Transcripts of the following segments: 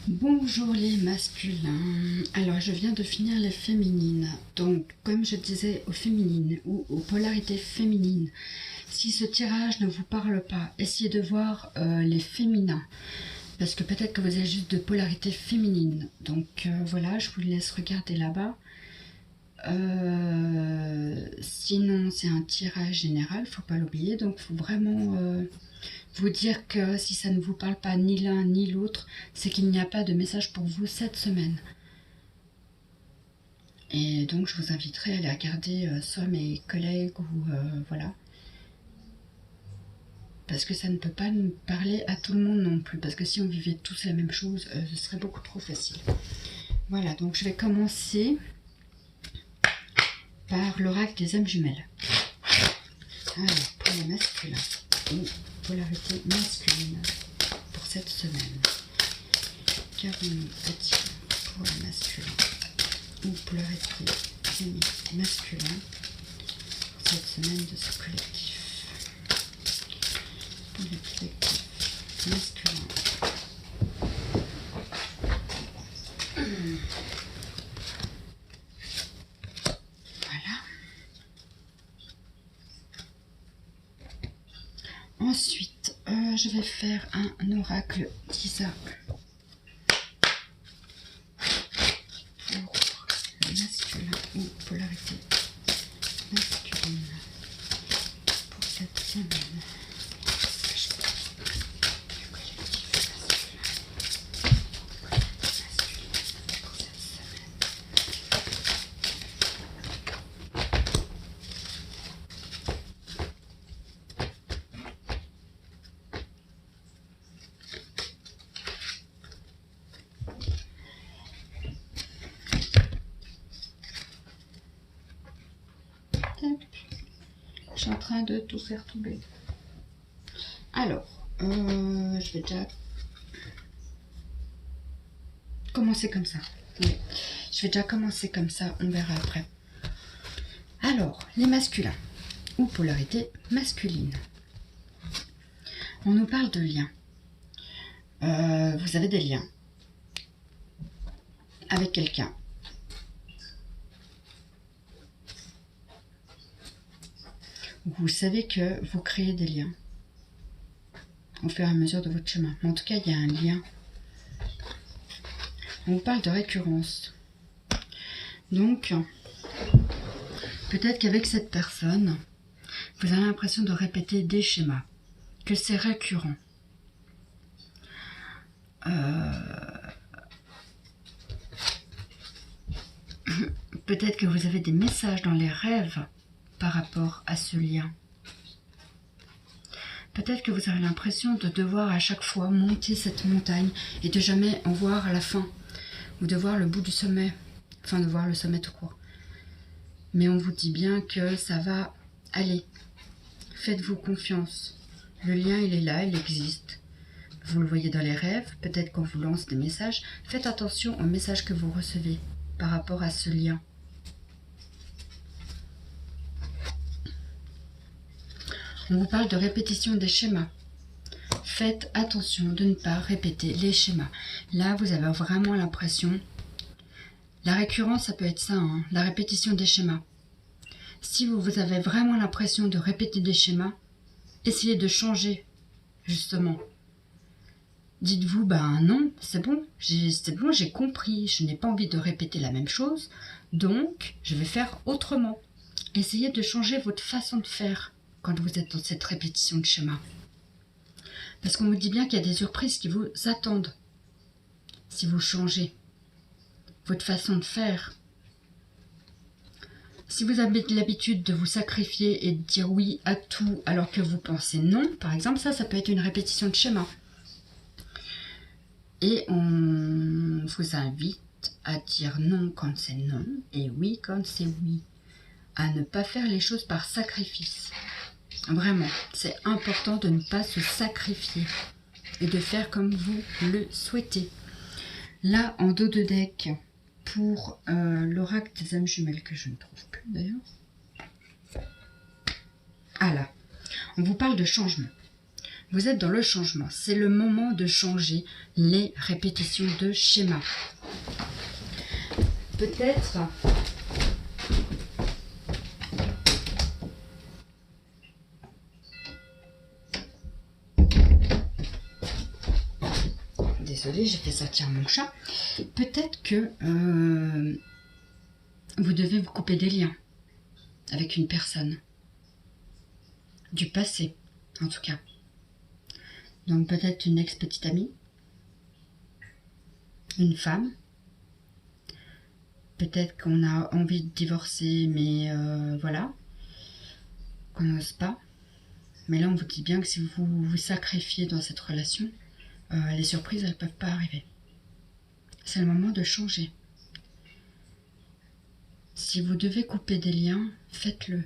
Bonjour les masculins. Alors je viens de finir les féminines. Donc comme je disais aux féminines ou aux polarités féminines, si ce tirage ne vous parle pas, essayez de voir les féminins. Parce que peut-être que vous avez juste de polarité féminine. Donc voilà, je vous laisse regarder là-bas. Sinon c'est un tirage général, faut pas l'oublier. Donc faut vraiment vous dire que si ça ne vous parle pas ni l'un ni l'autre, c'est qu'il n'y a pas de message pour vous cette semaine. Et donc je vous inviterai à aller regarder soit mes collègues ou voilà. Parce que ça ne peut pas nous parler à tout le monde non plus. Parce que si on vivait tous la même chose, ce serait beaucoup trop facile. Voilà, donc je vais commencer par l'oracle des âmes jumelles. Alors, pour les masculins, ou polarité masculine pour cette semaine. Qu'avons-nous à dire pour les masculins ou polarité masculin pour cette semaine de ce collectif? Pour le collectif masculin. Voilà. Ensuite, je vais faire un oracle d'Isa pour le masculin ou polarité masculine pour cette semaine. Je suis en train de tout faire tomber. Alors, je vais déjà commencer comme ça. Oui. Je vais déjà commencer comme ça, on verra après. Alors, les masculins ou polarité masculine. On nous parle de liens. Vous avez des liens avec quelqu'un. Vous savez que vous créez des liens au fur et à mesure de votre chemin. En tout cas, il y a un lien. On vous parle de récurrence. Donc, peut-être qu'avec cette personne, vous avez l'impression de répéter des schémas, que c'est récurrent. Peut-être que vous avez des messages dans les rêves par rapport à ce lien. Peut-être que vous avez l'impression de devoir à chaque fois monter cette montagne et de jamais en voir la fin, ou de voir le bout du sommet, enfin de voir le sommet tout court. Mais on vous dit bien que ça va aller. Faites-vous confiance. Le lien, il est là, il existe. Vous le voyez dans les rêves, peut-être qu'on vous lance des messages. Faites attention aux messages que vous recevez par rapport à ce lien. On vous parle de répétition des schémas. Faites attention de ne pas répéter les schémas. Là, vous avez vraiment l'impression... La récurrence, ça peut être ça, hein, la répétition des schémas. Si vous avez vraiment l'impression de répéter des schémas, essayez de changer, justement. Dites-vous, ben non, c'est bon, j'ai compris, je n'ai pas envie de répéter la même chose, donc je vais faire autrement. Essayez de changer votre façon de faire quand vous êtes dans cette répétition de schéma. Parce qu'on vous dit bien qu'il y a des surprises qui vous attendent si vous changez votre façon de faire. Si vous avez l'habitude de vous sacrifier et de dire oui à tout alors que vous pensez non, par exemple, ça peut être une répétition de schéma. Et on vous invite à dire non quand c'est non et oui quand c'est oui. À ne pas faire les choses par sacrifice. Vraiment, c'est important de ne pas se sacrifier et de faire comme vous le souhaitez. Là, en dos de deck, pour l'oracle des âmes jumelles, que je ne trouve plus d'ailleurs. Ah là, on vous parle de changement. Vous êtes dans le changement. C'est le moment de changer les répétitions de schémas. Peut-être... Désolée, j'ai fait sortir mon chat. Peut-être que vous devez vous couper des liens avec une personne. Du passé, en tout cas. Donc peut-être une ex-petite amie. Une femme. Peut-être qu'on a envie de divorcer, mais voilà. Qu'on n'ose pas. Mais là, on vous dit bien que si vous vous sacrifiez dans cette relation, les surprises, elles ne peuvent pas arriver. C'est le moment de changer. Si vous devez couper des liens, faites-le.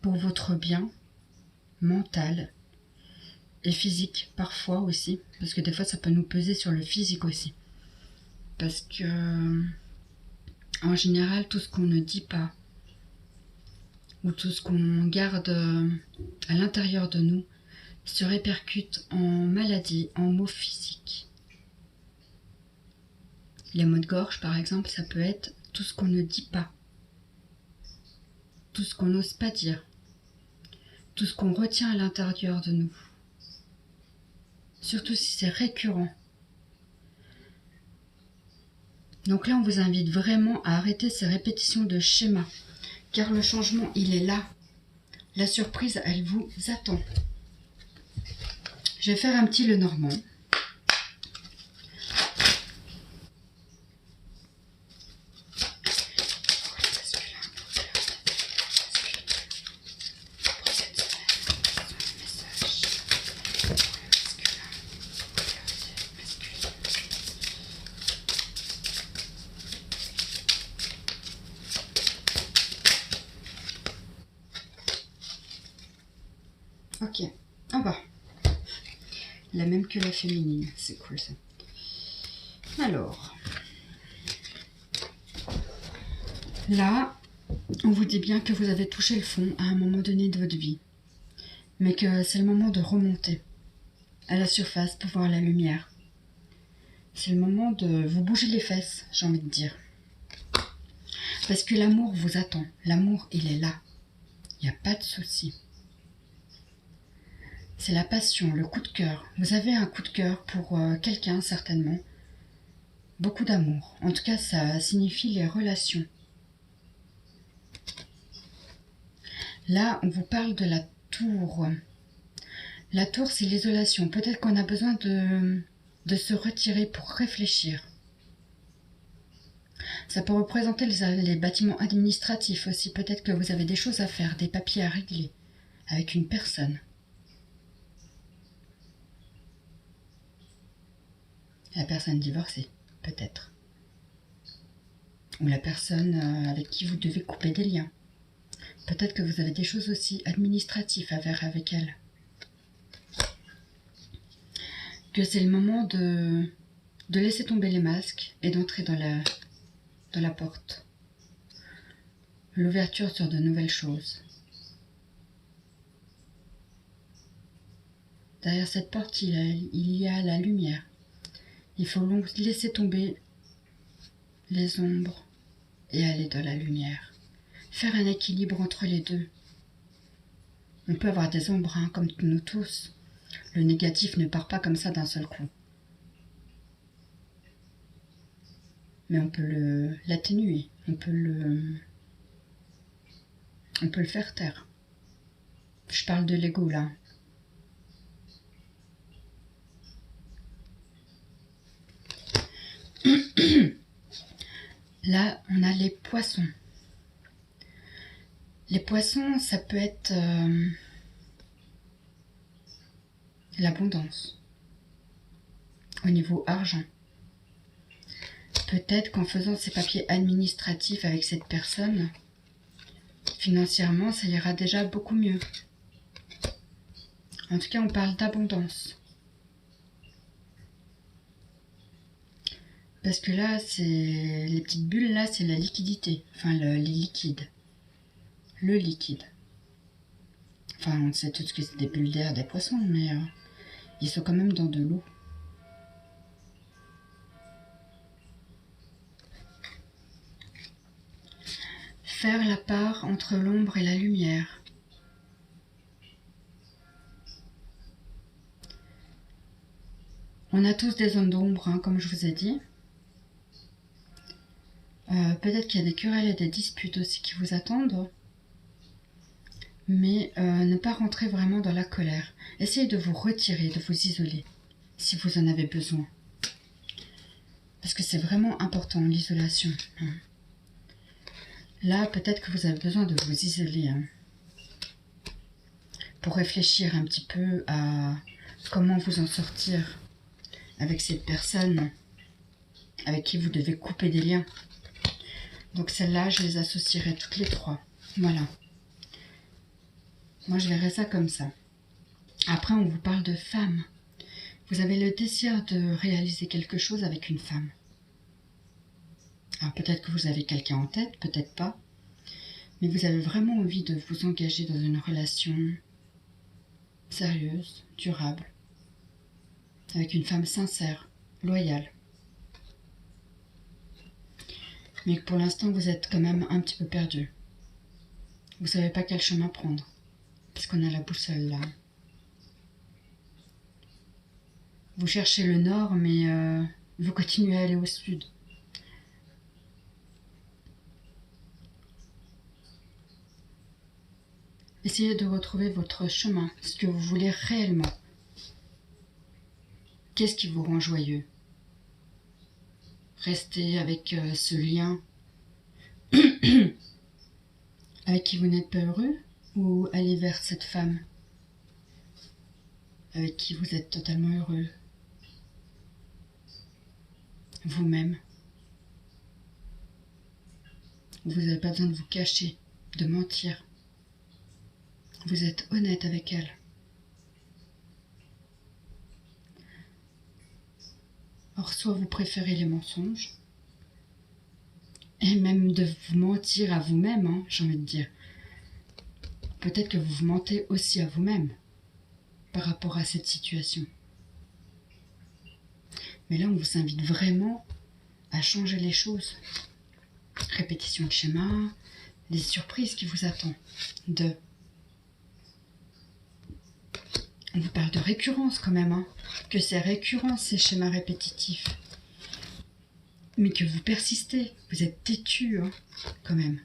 Pour votre bien mental et physique, parfois aussi. Parce que des fois, ça peut nous peser sur le physique aussi. Parce que, en général, tout ce qu'on ne dit pas, ou tout ce qu'on garde à l'intérieur de nous, se répercute en maladie, en maux physiques. Les maux de gorge, par exemple, ça peut être tout ce qu'on ne dit pas, tout ce qu'on n'ose pas dire, tout ce qu'on retient à l'intérieur de nous. Surtout si c'est récurrent. Donc là, on vous invite vraiment à arrêter ces répétitions de schémas, car le changement, il est là. La surprise, elle vous attend. Je vais faire un petit Lenormand. Ok, en bas. La même que la féminine, c'est cool ça. Alors, là, on vous dit bien que vous avez touché le fond à un moment donné de votre vie, mais que c'est le moment de remonter à la surface pour voir la lumière. C'est le moment de vous bouger les fesses, j'ai envie de dire. Parce que l'amour vous attend. L'amour, il est là. Il n'y a pas de souci. C'est la passion, le coup de cœur. Vous avez un coup de cœur pour quelqu'un, certainement. Beaucoup d'amour. En tout cas, ça signifie les relations. Là, on vous parle de la tour. La tour, c'est l'isolation. Peut-être qu'on a besoin de se retirer pour réfléchir. Ça peut représenter les bâtiments administratifs aussi. Peut-être que vous avez des choses à faire, des papiers à régler avec une personne. La personne divorcée, peut-être. Ou la personne avec qui vous devez couper des liens. Peut-être que vous avez des choses aussi administratives à faire avec elle. Que c'est le moment de laisser tomber les masques et d'entrer dans la porte. L'ouverture sur de nouvelles choses. Derrière cette porte, il y a la lumière. Il faut laisser tomber les ombres et aller dans la lumière. Faire un équilibre entre les deux. On peut avoir des ombres, hein, comme nous tous. Le négatif ne part pas comme ça d'un seul coup. Mais on peut l'atténuer. On peut le faire taire. Je parle de l'ego là. Là, on a les poissons. Les poissons, ça peut être l'abondance au niveau argent. Peut-être qu'en faisant ces papiers administratifs avec cette personne, financièrement, ça ira déjà beaucoup mieux. En tout cas, on parle d'abondance. Parce que là, c'est les petites bulles, là, c'est la liquidité. Enfin, les liquides. Le liquide. Enfin, on sait tous que c'est des bulles d'air, des poissons, mais ils sont quand même dans de l'eau. Faire la part entre l'ombre et la lumière. On a tous des zones d'ombre, hein, comme je vous ai dit. Peut-être qu'il y a des querelles et des disputes aussi qui vous attendent. Mais ne pas rentrer vraiment dans la colère. Essayez de vous retirer, de vous isoler, si vous en avez besoin. Parce que c'est vraiment important, l'isolation. Là, peut-être que vous avez besoin de vous isoler. Pour réfléchir un petit peu à comment vous en sortir avec cette personne avec qui vous devez couper des liens. Donc celles-là, je les associerai toutes les trois. Voilà. Moi, je verrais ça comme ça. Après, on vous parle de femme. Vous avez le désir de réaliser quelque chose avec une femme. Alors peut-être que vous avez quelqu'un en tête, peut-être pas. Mais vous avez vraiment envie de vous engager dans une relation sérieuse, durable, avec une femme sincère, loyale. Mais pour l'instant, vous êtes quand même un petit peu perdu. Vous savez pas quel chemin prendre, parce qu'on a la boussole là. Vous cherchez le nord, mais vous continuez à aller au sud. Essayez de retrouver votre chemin, ce que vous voulez réellement. Qu'est-ce qui vous rend joyeux? Rester avec ce lien avec qui vous n'êtes pas heureux, ou aller vers cette femme avec qui vous êtes totalement heureux? Vous-même. Vous n'avez pas besoin de vous cacher, de mentir. Vous êtes honnête avec elle. Or, soit vous préférez les mensonges, et même de vous mentir à vous-même, hein, j'ai envie de dire. Peut-être que vous vous mentez aussi à vous-même par rapport à cette situation. Mais là, on vous invite vraiment à changer les choses. Répétition de schéma, les surprises qui vous attendent. On vous parle de récurrence quand même, hein, que c'est récurrent ces schémas répétitifs. Mais que vous persistez, vous êtes têtu, hein, quand même.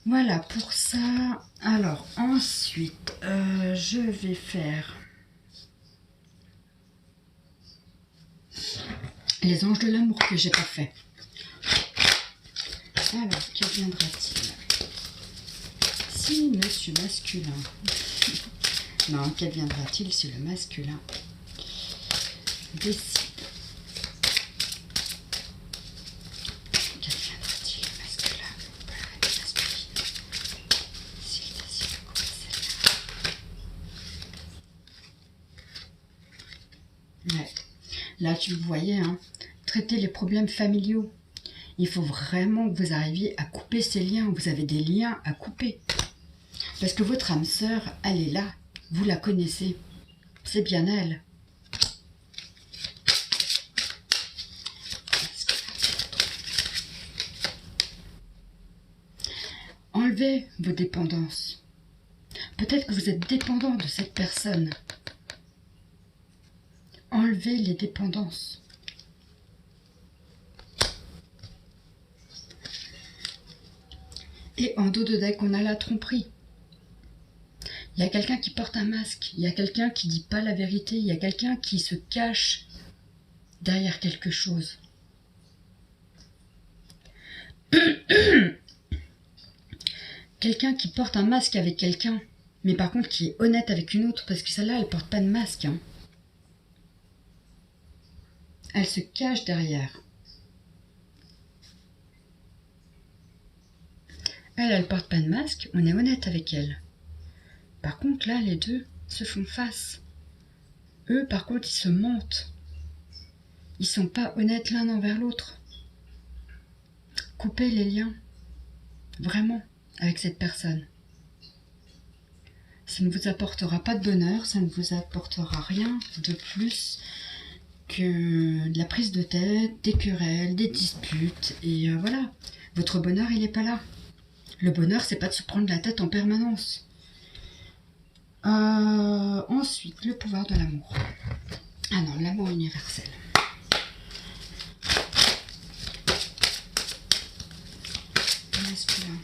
Voilà pour ça. Alors ensuite, je vais faire les anges de l'amour que j'ai pas fait. Alors, qu'adviendra-t-il si monsieur masculin... Non, qu'adviendra-t-il si le masculin décide? Qu'adviendra-t-il le masculin pour la reine masculine s'il décide de couper celle-là? Ouais. Là, tu voyais, hein, traiter les problèmes familiaux. Il faut vraiment que vous arriviez à couper ces liens. Vous avez des liens à couper. Parce que votre âme sœur, elle est là. Vous la connaissez. C'est bien elle. Enlevez vos dépendances. Peut-être que vous êtes dépendant de cette personne. Enlevez les dépendances. Et en dos de deck, on a la tromperie. Il y a quelqu'un qui porte un masque, il y a quelqu'un qui ne dit pas la vérité, il y a quelqu'un qui se cache derrière quelque chose. Quelqu'un qui porte un masque avec quelqu'un, mais par contre qui est honnête avec une autre, parce que celle-là, elle porte pas de masque. Hein. Elle se cache derrière. Elle porte pas de masque, on est honnête avec elle. Par contre, là, les deux se font face. Eux, par contre, ils se mentent. Ils sont pas honnêtes l'un envers l'autre. Coupez les liens. Vraiment, avec cette personne. Ça ne vous apportera pas de bonheur, ça ne vous apportera rien de plus que de la prise de tête, des querelles, des disputes, et voilà. Votre bonheur, il n'est pas là. Le bonheur, c'est pas de se prendre la tête en permanence. Ensuite, le pouvoir de l'amour. Ah non, l'amour universel. Masculin.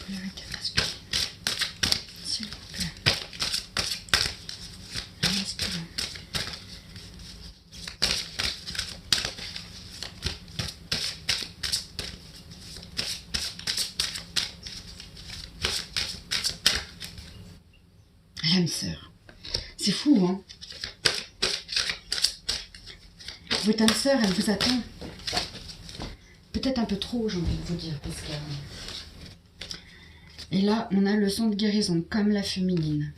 Polarité masculine. S'il vous plaît. Masculin. L'âme sœur. C'est fou, hein? Votre âme sœur, elle vous attend. Peut-être un peu trop, j'ai envie de vous dire. Parce que... Et là, on a le son de guérison, comme la féminine.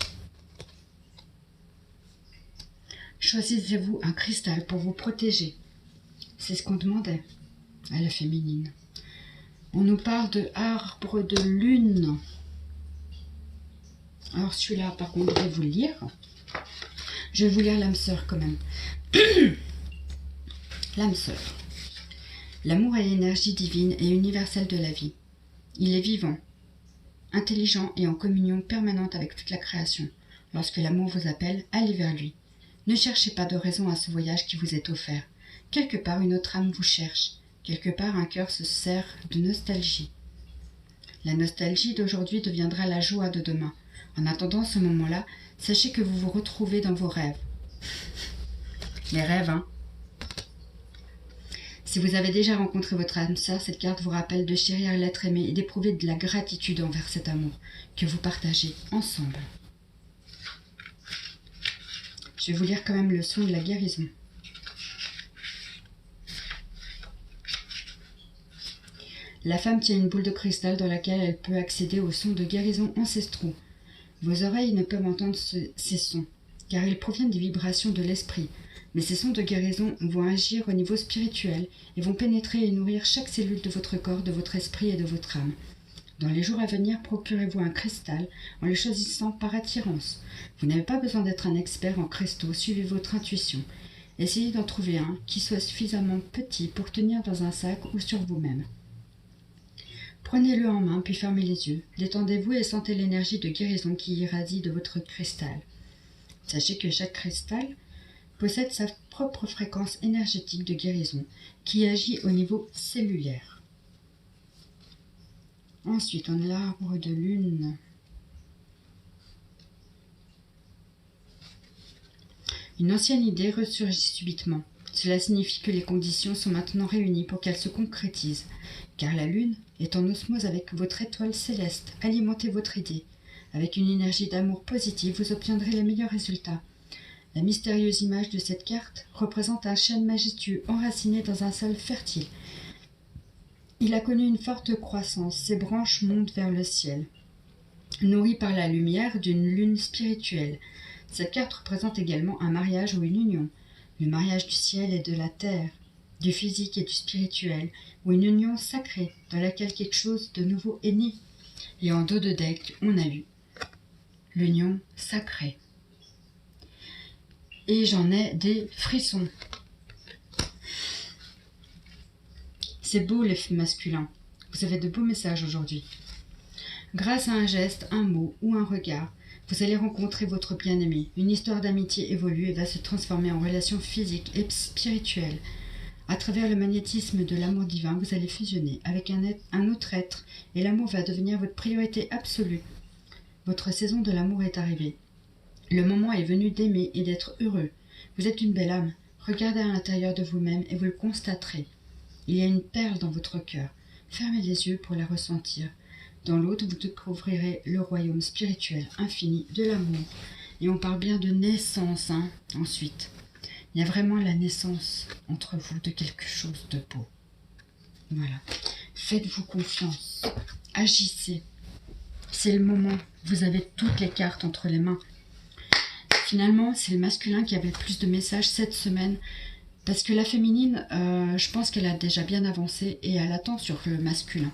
Choisissez-vous un cristal pour vous protéger. C'est ce qu'on demandait à la féminine. On nous parle de arbre de lune. Alors celui-là, par contre, je vais vous le lire. Je vais vous lire l'âme sœur quand même. L'âme sœur. L'amour est l'énergie divine et universelle de la vie. Il est vivant, intelligent et en communion permanente avec toute la création. Lorsque l'amour vous appelle, allez vers lui. Ne cherchez pas de raison à ce voyage qui vous est offert. Quelque part, une autre âme vous cherche. Quelque part, un cœur se sert de nostalgie. La nostalgie d'aujourd'hui deviendra la joie de demain. En attendant ce moment-là, sachez que vous vous retrouvez dans vos rêves. Les rêves, hein. Si vous avez déjà rencontré votre âme sœur, cette carte vous rappelle de chérir l'être aimé et d'éprouver de la gratitude envers cet amour que vous partagez ensemble. Je vais vous lire quand même le son de la guérison. La femme tient une boule de cristal dans laquelle elle peut accéder aux sons de guérison ancestraux. Vos oreilles ne peuvent entendre ces sons, car ils proviennent des vibrations de l'esprit. Mais ces sons de guérison vont agir au niveau spirituel et vont pénétrer et nourrir chaque cellule de votre corps, de votre esprit et de votre âme. Dans les jours à venir, procurez-vous un cristal en le choisissant par attirance. Vous n'avez pas besoin d'être un expert en cristaux, suivez votre intuition. Essayez d'en trouver un qui soit suffisamment petit pour tenir dans un sac ou sur vous-même. Prenez-le en main, puis fermez les yeux. Détendez-vous et sentez l'énergie de guérison qui irradie de votre cristal. Sachez que chaque cristal possède sa propre fréquence énergétique de guérison qui agit au niveau cellulaire. Ensuite, on a l'arbre de lune. Une ancienne idée ressurgit subitement. Cela signifie que les conditions sont maintenant réunies pour qu'elles se concrétisent, car la lune est en osmose avec votre étoile céleste. Alimentez votre idée. Avec une énergie d'amour positive, vous obtiendrez les meilleurs résultats. La mystérieuse image de cette carte représente un chêne majestueux enraciné dans un sol fertile. Il a connu une forte croissance, ses branches montent vers le ciel. Nourri par la lumière d'une lune spirituelle, cette carte représente également un mariage ou une union. Le mariage du ciel et de la terre, du physique et du spirituel, ou une union sacrée dans laquelle quelque chose de nouveau est né. Et en dos de deck, on a eu l'union sacrée. Et j'en ai des frissons. C'est beau les masculins. Vous avez de beaux messages aujourd'hui. Grâce à un geste, un mot ou un regard, vous allez rencontrer votre bien-aimé. Une histoire d'amitié évolue et va se transformer en relation physique et spirituelle. À travers le magnétisme de l'amour divin, vous allez fusionner avec un autre être et l'amour va devenir votre priorité absolue. Votre saison de l'amour est arrivée. Le moment est venu d'aimer et d'être heureux. Vous êtes une belle âme. Regardez à l'intérieur de vous-même et vous le constaterez. Il y a une perle dans votre cœur. Fermez les yeux pour la ressentir. Dans l'autre, vous découvrirez le royaume spirituel infini de l'amour. Et on parle bien de naissance, hein, ensuite. Il y a vraiment la naissance entre vous de quelque chose de beau. Voilà. Faites-vous confiance. Agissez. C'est le moment. Vous avez toutes les cartes entre les mains. Finalement, c'est le masculin qui avait le plus de messages cette semaine. Parce que la féminine, je pense qu'elle a déjà bien avancé et elle attend sur le masculin.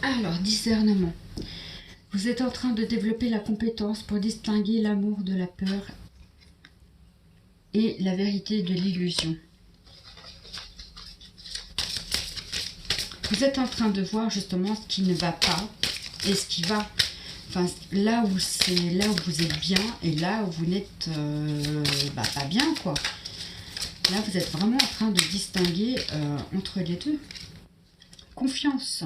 Alors, discernement. Vous êtes en train de développer la compétence pour distinguer l'amour de la peur et la vérité de l'illusion. Vous êtes en train de voir justement ce qui ne va pas et ce qui va. Enfin, là où vous êtes bien et là où vous n'êtes pas bien, quoi. Là, vous êtes vraiment en train de distinguer entre les deux. Confiance.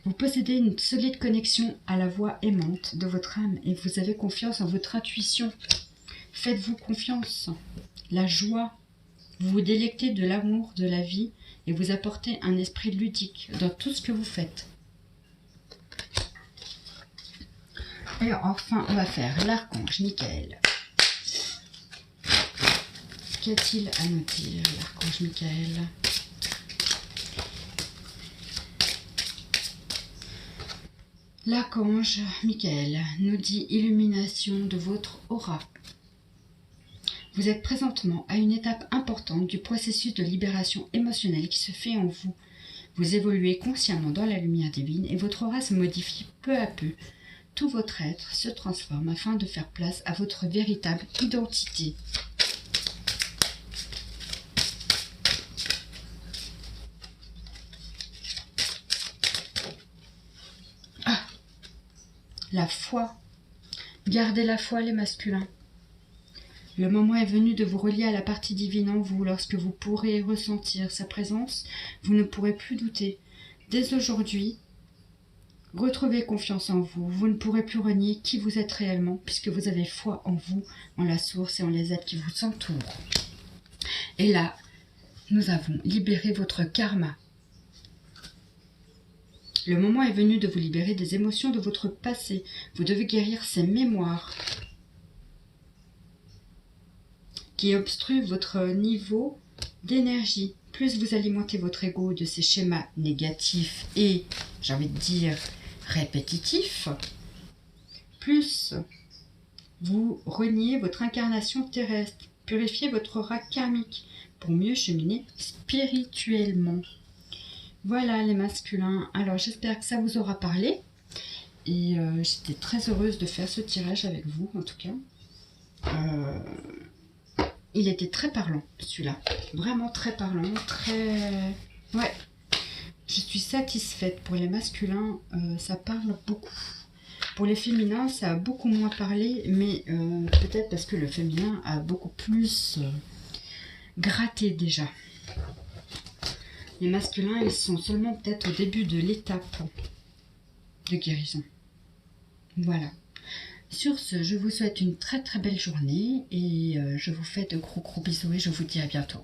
Vous possédez une solide connexion à la voix aimante de votre âme et vous avez confiance en votre intuition. Faites-vous confiance. La joie. Vous vous délectez de l'amour, de la vie et vous apportez un esprit ludique dans tout ce que vous faites. Et enfin, on va faire l'archange Michael. Qu'a-t-il à nous dire, l'archange Michael? L'archange Michael nous dit illumination de votre aura. Vous êtes présentement à une étape importante du processus de libération émotionnelle qui se fait en vous. Vous évoluez consciemment dans la lumière divine et votre aura se modifie peu à peu. Tout votre être se transforme afin de faire place à votre véritable identité. La foi. Gardez la foi, les masculins. Le moment est venu de vous relier à la partie divine en vous. Lorsque vous pourrez ressentir sa présence, vous ne pourrez plus douter. Dès aujourd'hui, retrouvez confiance en vous. Vous ne pourrez plus renier qui vous êtes réellement, puisque vous avez foi en vous, en la source et en les êtres qui vous entourent. Et là, nous avons libéré votre karma. Le moment est venu de vous libérer des émotions de votre passé. Vous devez guérir ces mémoires qui obstruent votre niveau d'énergie. Plus vous alimentez votre ego de ces schémas négatifs et, j'ai envie de dire, répétitifs, plus vous reniez votre incarnation terrestre. Purifiez votre aura karmique pour mieux cheminer spirituellement. Voilà les masculins, alors j'espère que ça vous aura parlé et j'étais très heureuse de faire ce tirage avec vous en tout cas. Il était très parlant celui-là, vraiment très parlant, très... Ouais, je suis satisfaite. Pour les masculins, ça parle beaucoup. Pour les féminins, ça a beaucoup moins parlé, mais peut-être parce que le féminin a beaucoup plus gratté déjà. Les masculins, ils sont seulement peut-être au début de l'étape de guérison. Voilà. Sur ce, je vous souhaite une très très belle journée et je vous fais de gros bisous et je vous dis à bientôt.